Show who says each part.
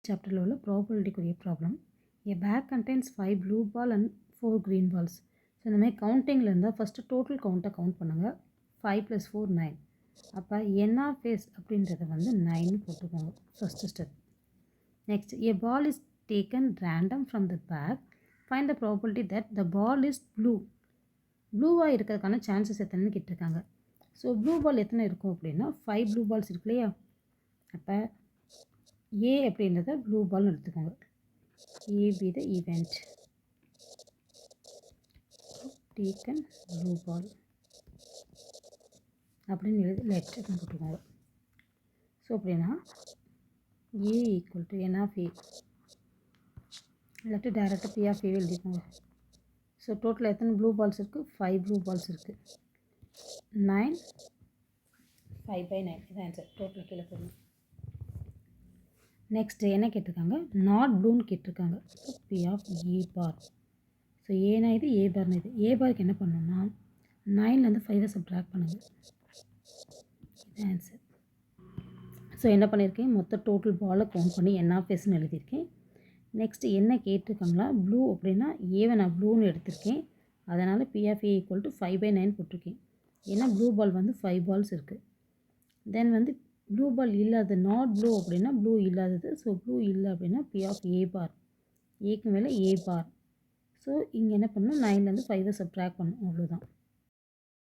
Speaker 1: சாப்டரில் உள்ள ப்ராபபிலிட்டிக்குரிய problem. A bag contains 5 blue ball and 4 green balls. So இந்த மாதிரி கவுண்டிங்கில் இருந்தால் ஃபஸ்ட்டு டோட்டல் கவுண்ட்டை கவுண்ட் பண்ணுங்கள். 5 + 4 9. அப்போ n(s) அப்படின்றத வந்து 9 போட்டுக்கோங்க first step. Next a ball is taken random from the bag. Find the probability that the ball is blue. ப்ளூவாக இருக்கிறதுக்கான chances எத்தனைன்னு கேட்டிருக்காங்க. ஸோ ப்ளூ பால் எத்தனை இருக்கும் அப்படின்னா 5 ப்ளூ பால்ஸ் இருக்கு இல்லையா? அப்போ ஏ அப்படின்றத ப்ளூ பால்னு எடுத்துக்கோங்க. A B the event taken blue ball அப்படின்னு எழுதி லெட் அப்படின்னு போட்டுக்கோங்க. ஸோ அப்படின்னா A equal to N of A இல்லாட்டி டேரெக்டாக பி ஆஃப் ஏ எழுதிக்கோங்க. ஸோ டோட்டல் எத்தனை ப்ளூ பால்ஸ் இருக்குது? 5 ப்ளூ பால்ஸ் இருக்குது. 9 5/9 இது ஆன்சர். டோட்டல் கீழே போடணும். நெக்ஸ்ட்டு என்ன கேட்டிருக்காங்க? நாட் ப்ளூன்னு கேட்டிருக்காங்க. P of A bar. So ஏனா இது ஏ பார்னு இது. ஏ பாருக்கு என்ன பண்ணணும்னா 9லேருந்து 5 சப்ட்ராக்ட் பண்ணுங்கள். இது ஆன்சர். ஸோ என்ன பண்ணியிருக்கேன்? மொத்த டோட்டல் பாலை கவுண்ட் பண்ணி n(s)ன்னு எழுதியிருக்கேன். நெக்ஸ்ட்டு என்ன கேட்டிருக்காங்களா? ப்ளூ அப்படின்னா ஏவை நான் ப்ளூன்னு எடுத்திருக்கேன். அதனால் P of A equal to 5/9 போட்டிருக்கேன். ஏன்னா ப்ளூ பால் வந்து 5 பால்ஸ் இருக்குது. தென் வந்து ப்ளூ பால் இல்லாதது நாட் ப்ளூ அப்படின்னா ப்ளூ இல்லாதது. ஸோ ப்ளூ இல்லை அப்படின்னா பி ஆஃப் ஏ பார். ஏக்கு மேலே ஏ பார். ஸோ இங்கே என்ன பண்ணணும்? 9லேருந்து 5 சப்ட்ராக்ட் பண்ணணும். அவ்வளோதான்.